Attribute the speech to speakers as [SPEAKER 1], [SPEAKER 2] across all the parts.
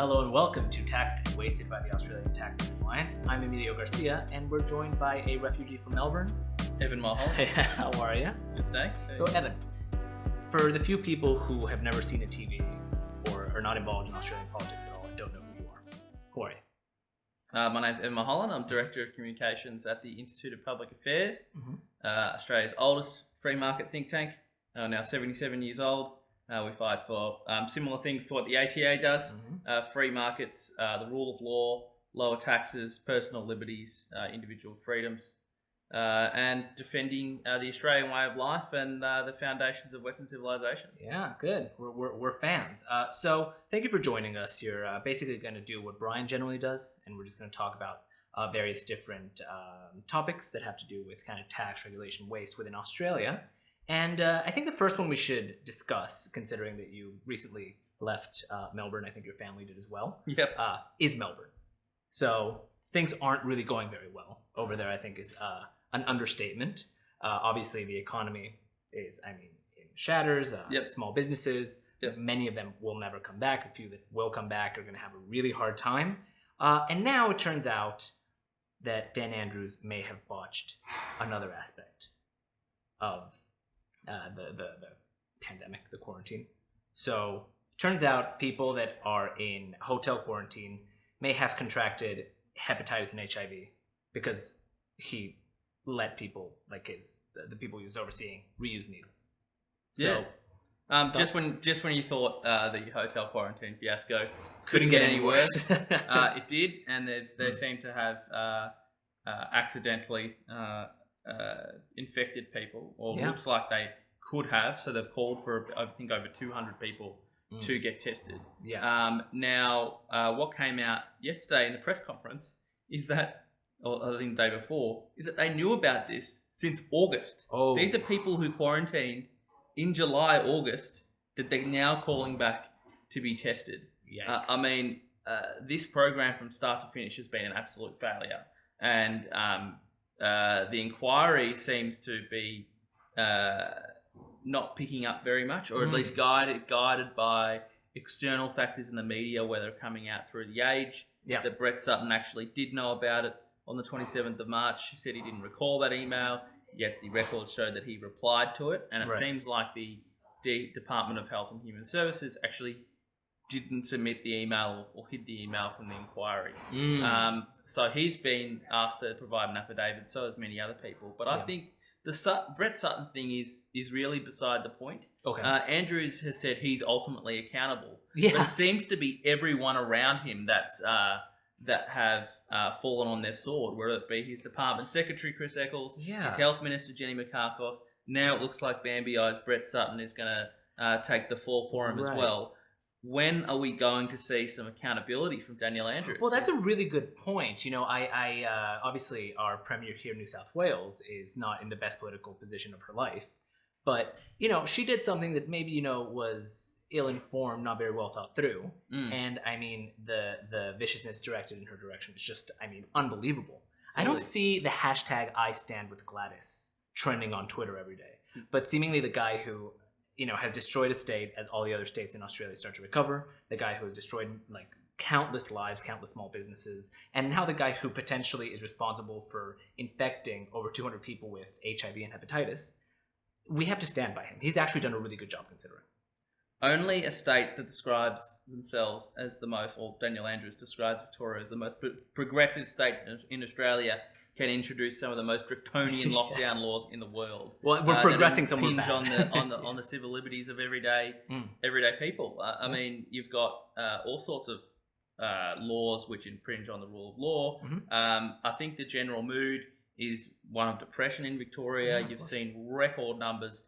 [SPEAKER 1] Hello and welcome to Taxed and Wasted by the Australian Tax Alliance. I'm Emilio Garcia, and we're joined by a refugee from Melbourne,
[SPEAKER 2] Evan Mulholland.
[SPEAKER 1] Hey, how are you?
[SPEAKER 2] Good, thanks.
[SPEAKER 1] So, Evan, for the few people who have never seen a TV or are not involved in Australian politics at all and don't know who you are, who are you?
[SPEAKER 2] My name's Evan Mulholland. I'm Director of Communications at the Institute of Public Affairs, Australia's oldest free market think tank, now 77 years old. We fight for similar things to what the ATA does, free markets, the rule of law, lower taxes, personal liberties, individual freedoms, and defending the Australian way of life and the foundations of Western civilization.
[SPEAKER 1] Yeah, good. We're fans. So thank you for joining us. You're basically going to do what Brian generally does, and we're just going to talk about various different topics that have to do with kind of tax, regulation, waste within Australia. And I think the first one we should discuss, considering that you recently left Melbourne, I think your family did as well, is Melbourne. So things aren't really going very well over there, I think is an understatement. Obviously, the economy is, in shatters, small businesses, many of them will never come back. A few that will come back are going to have a really hard time. And now it turns out that Dan Andrews may have botched another aspect of the pandemic, the quarantine. So it turns out people that are in hotel quarantine may have contracted hepatitis and HIV because he let people, like the people he was overseeing, reuse needles. So
[SPEAKER 2] just when you thought the hotel quarantine fiasco couldn't get any worse, it did, and they seem to have accidentally infected people, or looks like they could have. So they've called for, I think, over 200 people to get tested. Now, what came out yesterday in the press conference is that, or I think the day before, is that they knew about this since August. These are people who quarantined in July, August, that they're now calling back to be tested. This program from start to finish has been an absolute failure. And the inquiry seems to be not picking up very much, or at least guided by external factors in the media, whether coming out through The Age, that Brett Sutton actually did know about it on the 27th of March. He said he didn't recall that email, yet the records showed that he replied to it. And it seems like the Department of Health and Human Services actually didn't submit the email or hid the email from the inquiry. So he's been asked to provide an affidavit, so has many other people. But I think the Brett Sutton thing is really beside the point. Andrews has said he's ultimately accountable. But it seems to be everyone around him that have fallen on their sword, whether it be his Department Secretary, Chris Eccles, his Health Minister, Jenny McCarthy. Now it looks like Bambi Eyes Brett Sutton is going to take the fall for him as well. When are we going to see some accountability from Danielle Andrews?
[SPEAKER 1] Well, that's a really good point. I obviously our Premier here in New South Wales is not in the best political position of her life. But, she did something that maybe, was ill-informed, not very well thought through. And, the viciousness directed in her direction is just, unbelievable. Absolutely. I don't see the hashtag I stand with Gladys trending on Twitter every day. But seemingly the guy who has destroyed a state as all the other states in Australia start to recover, the guy who has destroyed countless lives, countless small businesses, and now the guy who potentially is responsible for infecting over 200 people with HIV and hepatitis, we have to stand by him. He's actually done a really good job considering.
[SPEAKER 2] Only a state that describes themselves as the most, or Danielle Andrews describes Victoria as the most progressive state in Australia, can introduce some of the most draconian lockdown laws in the world. Well,
[SPEAKER 1] we're progressing somewhere bad.
[SPEAKER 2] on the civil liberties of everyday people. You've got all sorts of laws which infringe on the rule of law. I think the general mood is one of depression in Victoria. You've seen record numbers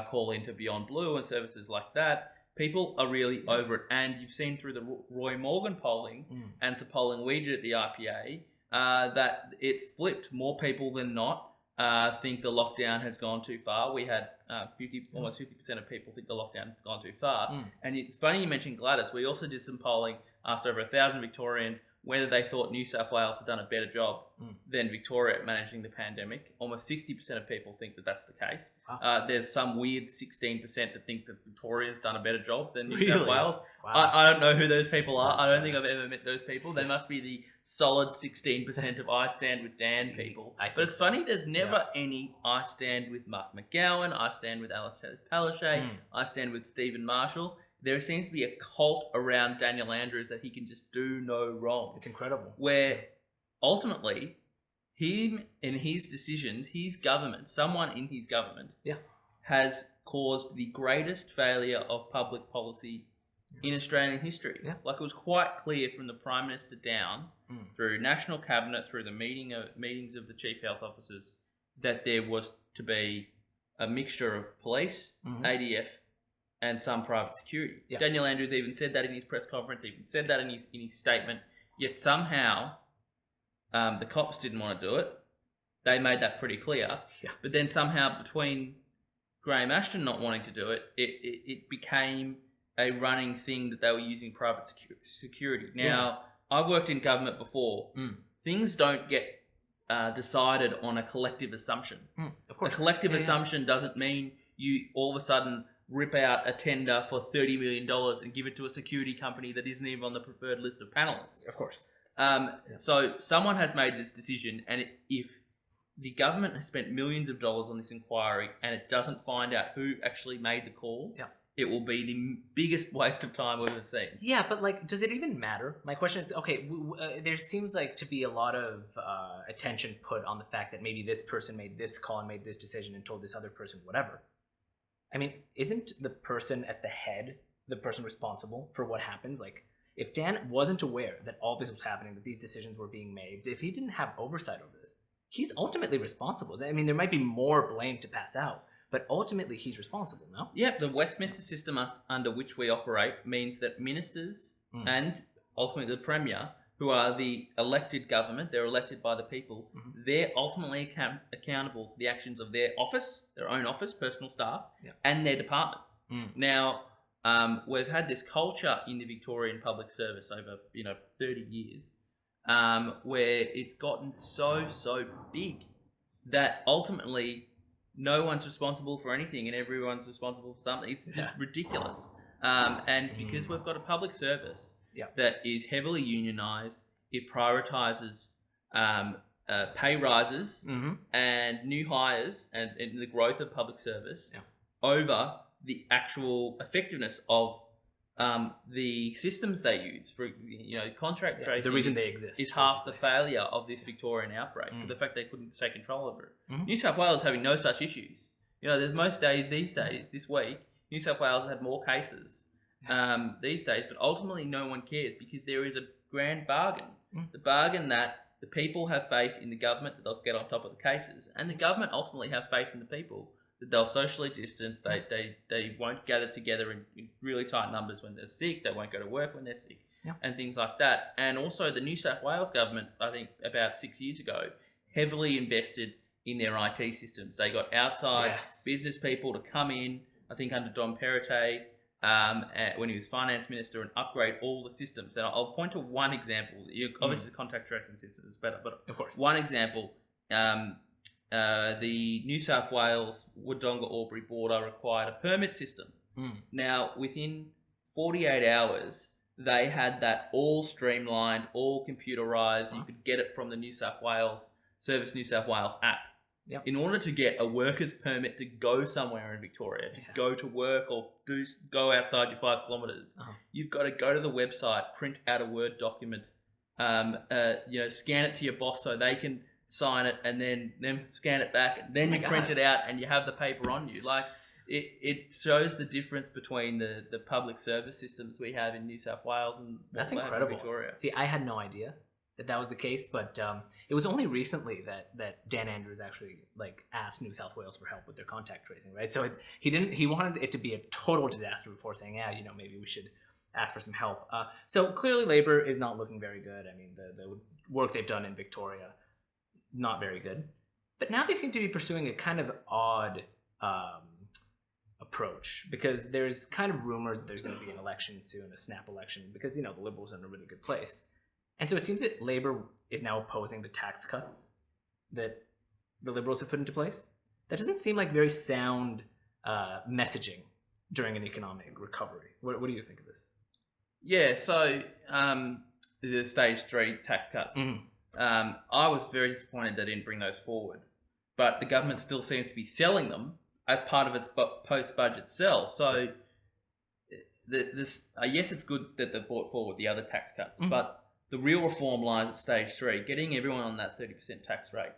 [SPEAKER 2] call into Beyond Blue and services like that. People are really over it, and you've seen through the Roy Morgan polling and the polling we did at the IPA. That it's flipped. More people than not think the lockdown has gone too far. We had almost 50% of people think the lockdown has gone too far. And it's funny you mentioned Gladys. We also did some polling, asked over 1,000 Victorians whether they thought New South Wales had done a better job than Victoria at managing the pandemic. Almost 60% of people think that that's the case.
[SPEAKER 1] Wow.
[SPEAKER 2] There's some weird 16% that think that Victoria's done a better job than New South
[SPEAKER 1] Really?
[SPEAKER 2] Wales.
[SPEAKER 1] Wow.
[SPEAKER 2] I don't know who those people are.
[SPEAKER 1] That's,
[SPEAKER 2] I don't think I've ever met those people. They must be the solid 16% of I Stand With Dan people. But it's funny, there's never any I Stand With Mark McGowan, I Stand With Alistair Palaszczuk, I Stand With Stephen Marshall. There seems to be a cult around Daniel Andrews that he can just do no wrong.
[SPEAKER 1] It's incredible.
[SPEAKER 2] Where ultimately, him and his decisions, his government, someone in his government, has caused the greatest failure of public policy in Australian history.
[SPEAKER 1] Yeah.
[SPEAKER 2] Like, it was quite clear from the Prime Minister down, through National Cabinet, through the meetings of the Chief Health Officers, that there was to be a mixture of police, ADF, and some private security. Yeah. Daniel Andrews even said that in his press conference, even said that in his statement, yet somehow the cops didn't want to do it. They made that pretty clear. Yeah. But then somehow between Graham Ashton not wanting to do it, it became a running thing that they were using private security. Now, I've worked in government before. Things don't get decided on a collective assumption.
[SPEAKER 1] Of course.
[SPEAKER 2] A collective assumption doesn't mean you all of a sudden rip out a tender for $30 million and give it to a security company that isn't even on the preferred list of panelists.
[SPEAKER 1] Of course.
[SPEAKER 2] So someone has made this decision, and if the government has spent millions of dollars on this inquiry and it doesn't find out who actually made the call, it will be the biggest waste of time we've ever seen.
[SPEAKER 1] Yeah, but like, does it even matter? My question is, okay, there seems like to be a lot of attention put on the fact that maybe this person made this call and made this decision and told this other person whatever. I mean, isn't the person at the head the person responsible for what happens? Like, if Dan wasn't aware that all this was happening, that these decisions were being made, if he didn't have oversight over this, he's ultimately responsible. I mean, there might be more blame to pass out, but ultimately he's responsible, no?
[SPEAKER 2] Yeah, the Westminster system under which we operate means that ministers and ultimately the Premier, who are the elected government, they're elected by the people, they're ultimately accountable for the actions of their office, their own office, personal staff, and their departments. Now, we've had this culture in the Victorian public service over 30 years, where it's gotten so big that ultimately no one's responsible for anything and everyone's responsible for something. It's just ridiculous. And because we've got a public service that is heavily unionised, it prioritises pay rises and new hires and the growth of public service over the actual effectiveness of the systems they use. For contract tracing,
[SPEAKER 1] the reason they exist
[SPEAKER 2] is half the failure of this Victorian outbreak. The fact they couldn't take control over it. New South Wales having no such issues. There's most days these days, this week, New South Wales has had more cases these days, but ultimately no one cares because there is a grand bargain. The bargain that the people have faith in the government that they'll get on top of the cases, and the government ultimately have faith in the people that they'll socially distance, they won't gather together in really tight numbers when they're sick, they won't go to work when they're sick, and things like that. And also the New South Wales government, I think about 6 years ago, heavily invested in their IT systems. They got outside business people to come in, I think under Dom Perrottet, when he was finance minister, and upgrade all the systems. And I'll point to one example. Obviously, the contact tracing system is better, but
[SPEAKER 1] of course,
[SPEAKER 2] one example. The New South Wales Wodonga Albury border required a permit system. Now, within 48 hours, they had that all streamlined, all computerized. You could get it from the New South Wales Service New South Wales app. In order to get a worker's permit to go somewhere in Victoria, to go to work or go outside your 5 kilometres, you've got to go to the website, print out a Word document, scan it to your boss so they can sign it, and then scan it back, and then you print it out, and you have the paper on you. Like, it shows the difference between the public service systems we have in New South Wales and
[SPEAKER 1] that's incredible.
[SPEAKER 2] Victoria.
[SPEAKER 1] See, I had no idea that was the case, but it was only recently that Dan Andrews actually asked New South Wales for help with their contact tracing, right? So he wanted it to be a total disaster before saying, maybe we should ask for some help. So clearly Labor is not looking very good. I mean, the work they've done in Victoria, not very good. But now they seem to be pursuing a kind of odd approach, because there's kind of rumors that there's going to be an election soon, a snap election, because the Liberals are in a really good place. And so it seems that Labour is now opposing the tax cuts that the Liberals have put into place. That doesn't seem like very sound messaging during an economic recovery. What do you think of this?
[SPEAKER 2] Yeah, so the stage 3 tax cuts. I was very disappointed they didn't bring those forward. But the government still seems to be selling them as part of its post-budget sell. So yes, it's good that they've brought forward the other tax cuts, but the real reform lies at stage 3. Getting everyone on that 30% tax rate,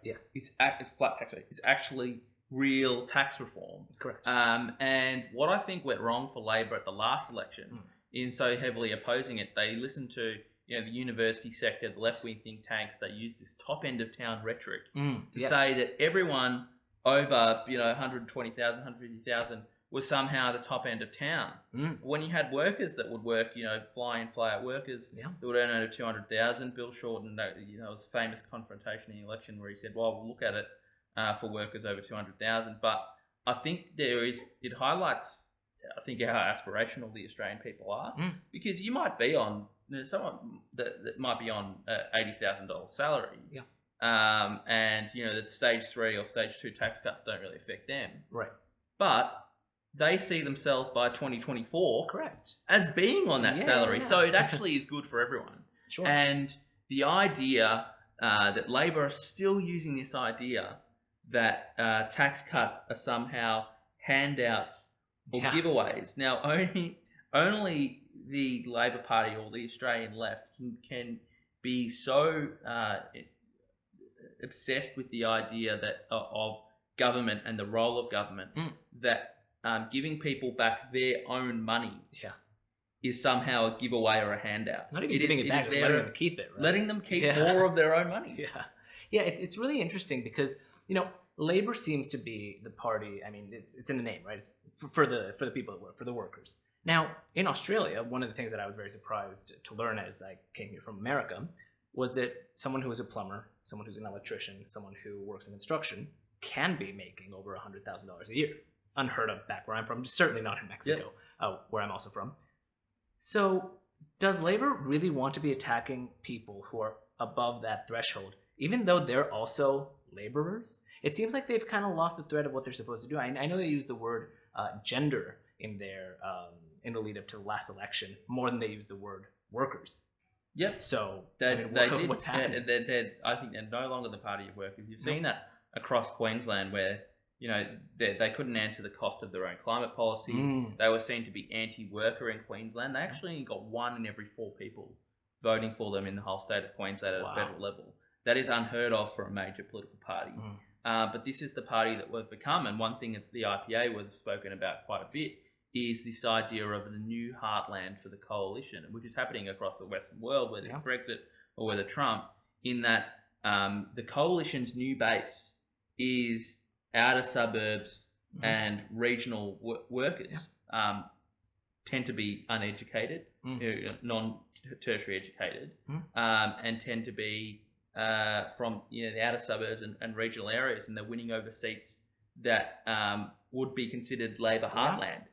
[SPEAKER 2] flat tax rate, is actually real tax reform.
[SPEAKER 1] Correct.
[SPEAKER 2] And what I think went wrong for Labor at the last election, in so heavily opposing it, they listened to the university sector, the left-wing think tanks. They used this top end of town rhetoric to say that everyone over 120,000, 150,000 was somehow the top end of town. When you had workers that would work, fly in, fly out workers that would earn over 200,000. Bill Shorten, it was a famous confrontation in the election where he said, "Well, we'll look at it for workers over 200,000." But I think it highlights, I think, how aspirational the Australian people are, because you might be on someone that might be on $80,000 salary, and the stage 3 or stage 2 tax cuts don't really affect them,
[SPEAKER 1] right?
[SPEAKER 2] But they see themselves by 2024
[SPEAKER 1] correct
[SPEAKER 2] as being on that salary, so it actually is good for everyone.
[SPEAKER 1] Sure.
[SPEAKER 2] And the idea that Labor are still using this idea that tax cuts are somehow handouts or giveaways. Now, only the Labor Party or the Australian left can be so obsessed with the idea that of government and the role of government that giving people back their own money is somehow a giveaway or a handout.
[SPEAKER 1] Not even giving it back, letting them keep it. Right?
[SPEAKER 2] Letting them keep more of their own money.
[SPEAKER 1] It's really interesting because Labor seems to be the party. I mean, it's in the name, right? It's for the people that work, for the workers. Now, in Australia, one of the things that I was very surprised to learn as I came here from America was that someone who is a plumber, someone who's an electrician, someone who works in construction can be making over $100,000 a year. Unheard of back where I'm from, certainly not in Mexico, where I'm also from. So does Labor really want to be attacking people who are above that threshold, even though they're also laborers? It seems like they've kind of lost the thread of what they're supposed to do. I know they use the word gender in their in the lead up to the last election more than they use the word workers.
[SPEAKER 2] Yep.
[SPEAKER 1] So
[SPEAKER 2] what's
[SPEAKER 1] happening?
[SPEAKER 2] I think they're no longer the party of workers. You've seen that across Queensland where they couldn't answer the cost of their own climate policy. They were seen to be anti-worker in Queensland. They actually got 1 in every 4 people voting for them in the whole state of Queensland at a federal level. That is unheard of for a major political party. But this is the party that we've become. And one thing that the IPA we've spoken about quite a bit is this idea of the new heartland for the coalition, which is happening across the Western world, whether Brexit or whether Trump, in that the coalition's new base is outer suburbs and regional workers tend to be uneducated, non-tertiary educated, and tend to be from the outer suburbs and regional areas, and they're winning over seats that would be considered Labor heartland.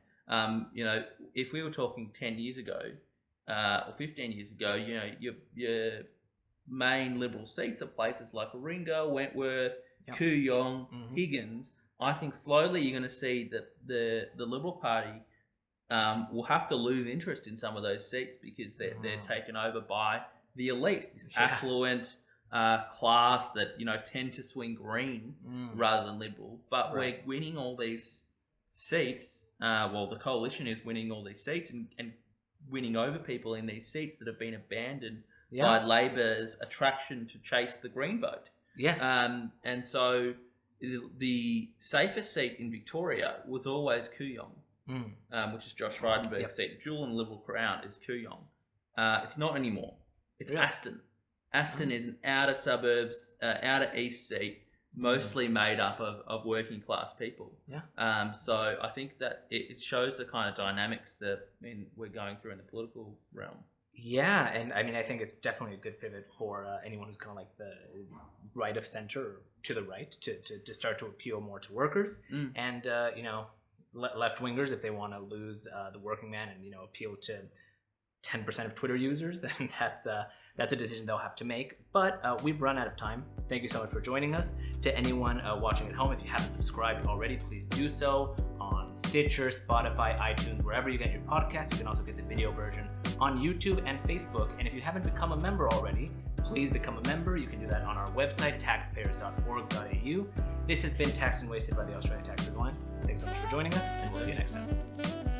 [SPEAKER 2] If we were talking 10 years ago or 15 years ago, your main Liberal seats are places like Warringah, Wentworth, Kooyong, Higgins. I think slowly you're going to see that the Liberal Party will have to lose interest in some of those seats because they're taken over by the elite, this affluent class that tend to swing green rather than Liberal. But we're winning all these seats. The coalition is winning all these seats and winning over people in these seats that have been abandoned by Labor's attraction to chase the green vote.
[SPEAKER 1] Yes.
[SPEAKER 2] And so the safest seat in Victoria was always Kooyong, which is Josh Frydenberg's seat. Jewel and the Liberal Crown is Kooyong. It's not anymore. It's Aston. Aston is an outer suburbs, outer east seat, mostly made up of working class people. So I think that it shows the kind of dynamics that we're going through in the political realm.
[SPEAKER 1] Yeah, and I mean, I think it's definitely a good pivot for anyone who's kind of like the right of center or to the right to start to appeal more to workers and left wingers if they want to lose the working man and appeal to 10% of Twitter users, then that's a decision they'll have to make. But we've run out of time. Thank you so much for joining us. To anyone watching at home, if you haven't subscribed already, please do so on Stitcher, Spotify, iTunes, wherever you get your podcasts. You can also get the video version on YouTube and Facebook. And if you haven't become a member already, please become a member. You can do that on our website, taxpayers.org.au. This has been Taxed and Wasted by the Australian Tax Line. Thanks so much for joining us, and we'll see you next time.